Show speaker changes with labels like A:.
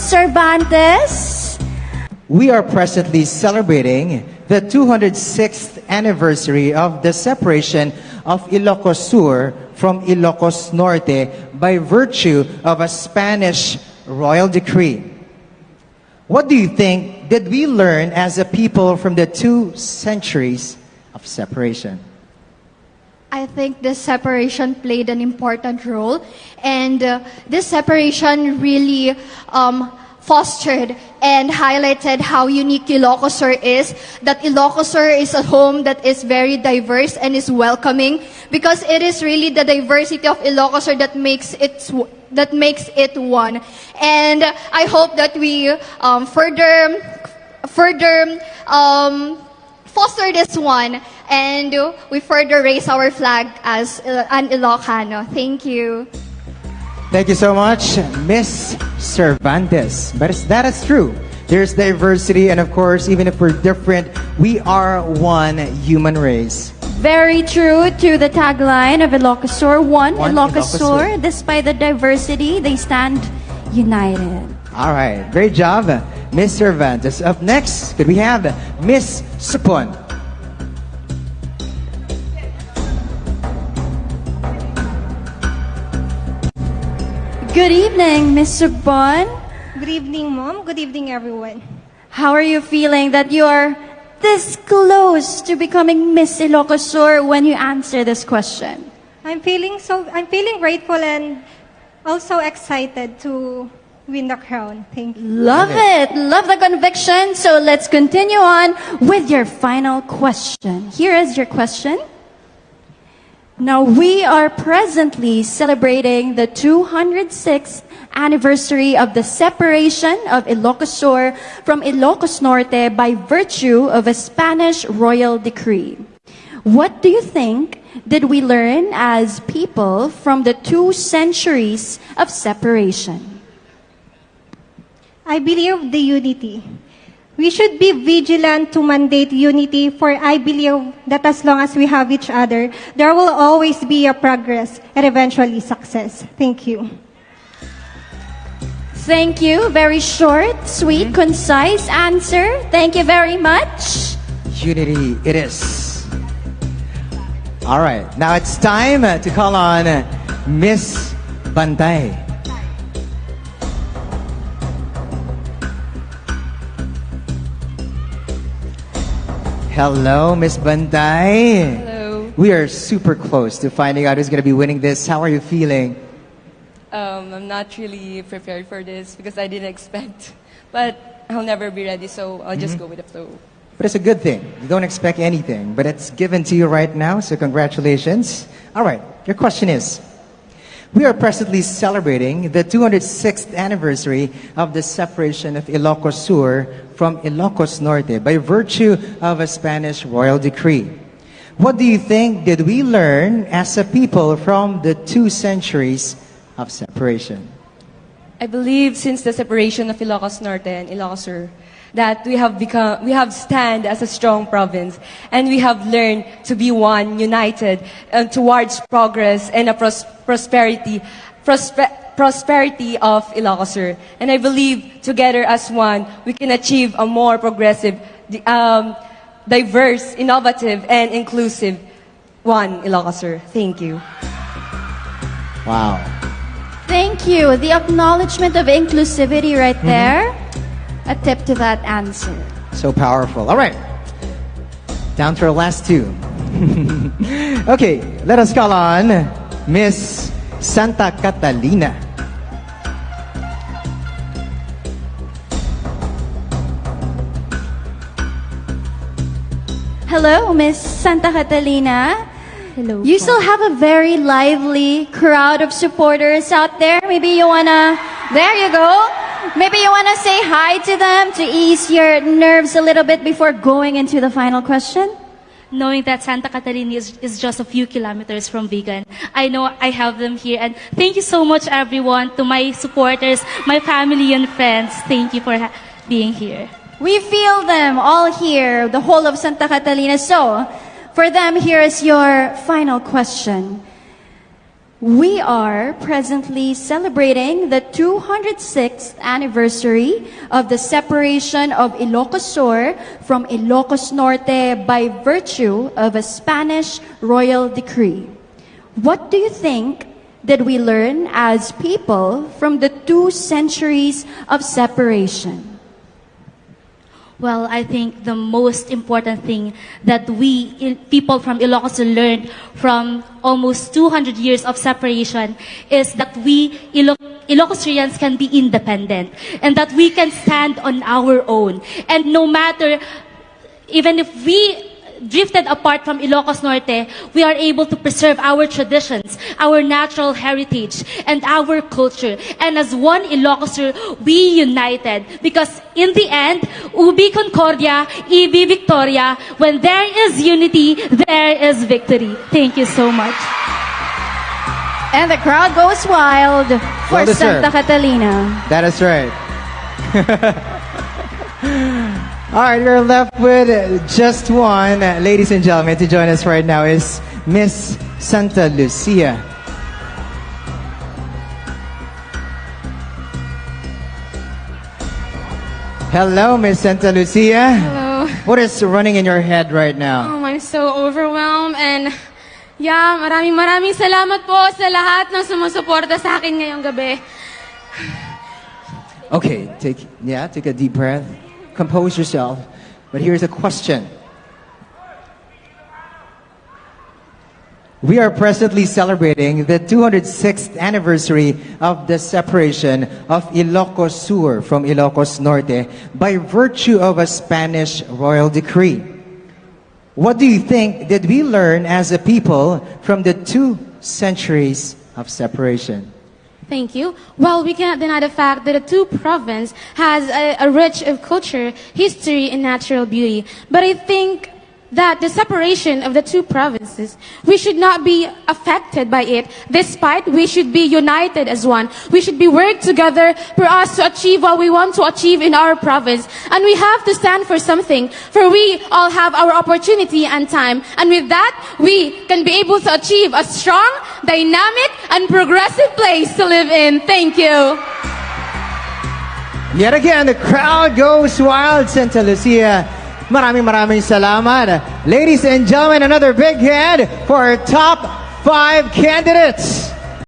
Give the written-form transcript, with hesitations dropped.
A: Cervantes.
B: We are presently celebrating the 206th anniversary of the separation of Ilocos Sur from Ilocos Norte by virtue of a Spanish royal decree. What do you think did we learn as a people from the 2 centuries of separation?
C: I think this separation played an important role, and this separation really fostered and highlighted how unique Ilocos Sur is, that Ilocos Sur is a home that is very diverse and is welcoming, because it is really the diversity of Ilocos Sur that makes it one. And I hope that we further foster this one, and we further raise our flag as an Ilocano. Thank you.
B: Thank you so much, Miss Cervantes. But that is true. There's diversity, and of course, even if we're different, we are one human race.
A: Very true to the tagline of Ilocos Sur. One Ilocos
B: Ilocos
A: Sur.
B: Sur.
A: Despite the diversity, they stand united.
B: All right, great job, Miss Cervantes. Up next, could we have Miss Supon?
A: Good evening, Miss Sugbon.
D: Good evening, Mom. Good evening, everyone.
A: How are you feeling that you are this close to becoming Miss Ilocos Sur when you answer this question?
D: I'm feeling grateful and also excited to win the crown. Thank you.
A: Love it. Love the conviction. So let's continue on with your final question. Here is your question. Now, we are presently celebrating the 206th anniversary of the separation of Ilocos Sur from Ilocos Norte by virtue of a Spanish royal decree. What do you think did we learn as people from the 2 centuries of separation?
D: I believe the unity. We should be vigilant to mandate unity, for I believe that as long as we have each other, there will always be a progress and eventually success. Thank you.
A: Thank you. Very short, sweet, concise answer. Thank you very much.
B: Unity it is. All right, now it's time to call on Miss Bantay. Hello, Miss Bantay.
E: Hello.
B: We are super close to finding out who's going to be winning this. How are you feeling?
E: I'm not really prepared for this because I didn't expect. But I'll never be ready, so I'll just go with the flow.
B: But it's a good thing. You don't expect anything, but it's given to you right now, so congratulations. All right, your question is, we are presently celebrating the 206th anniversary of the separation of Ilocos Sur from Ilocos Norte by virtue of a Spanish royal decree. What do you think did we learn as a people from the 2 centuries of separation?
E: I believe since the separation of Ilocos Norte and Ilocos Sur, that we have stand as a strong province, and we have learned to be one, united, towards progress and a prosperity of Ilocos Sur. And I believe together as one, we can achieve a more progressive, diverse, innovative, and inclusive one Ilocos Sur. Thank you.
B: Wow.
A: Thank you. The acknowledgement of inclusivity right there. A tip to that answer.
B: So powerful. All right. Down to our last 2. Okay, let us call on Miss Santa Catalina.
A: Hello, Miss Santa Catalina.
D: Hello.
A: You still have a very lively crowd of supporters out there. Maybe you wanna, there you go. Maybe you wanna say hi to them to ease your nerves a little bit before going into the final question?
F: Knowing that Santa Catalina is just a few kilometers from Vigan, I know I have them here. And thank you so much, everyone, to my supporters, my family and friends. Thank you for being here.
A: We feel them all here, the whole of Santa Catalina. So, for them, here is your final question. We are presently celebrating the 206th anniversary of the separation of Ilocos Sur from Ilocos Norte by virtue of a Spanish royal decree. What do you think did we learn as people from the 2 centuries of separation?
F: Well, I think the most important thing that we people from Ilocos Sur learned from almost 200 years of separation is that we Ilocosurians can be independent and that we can stand on our own. And no matter, even if we drifted apart from Ilocos Norte, we are able to preserve our traditions, our natural heritage, and our culture. And as one Ilocos Sur, we united. Because in the end, ubi concordia, ibi victoria. When there is unity, there is victory. Thank you so much.
A: And the crowd goes wild for
B: Well deserved.
A: Santa Catalina.
B: That is right. All right, we're left with just one. Ladies and gentlemen, to join us right now is Miss Santa Lucia. Hello, Miss Santa Lucia.
G: Hello.
B: What is running in your head right now?
G: I'm so overwhelmed and yeah, maraming salamat po sa lahat ng sumusuporta sa akin ngayong gabi.
B: Okay, take a deep breath. Compose yourself. But here's a question. We are presently celebrating the 206th anniversary of the separation of Ilocos Sur from Ilocos Norte by virtue of a Spanish royal decree. What do you think did we learn as a people from the 2 centuries of separation?
G: Thank you. Well, we cannot deny the fact that the 2 province has a rich of culture, history, and natural beauty. But I think that the separation of the 2 provinces, we should not be affected by it. Despite, we should be united as one. We should be work together for us to achieve what we want to achieve in our province. And we have to stand for something, for we all have our opportunity and time. And with that, we can be able to achieve a strong, dynamic, and progressive place to live in. Thank you.
B: Yet again, the crowd goes wild, Santa Lucia. Maraming salamat. Ladies and gentlemen, another big hand for our top 5 candidates.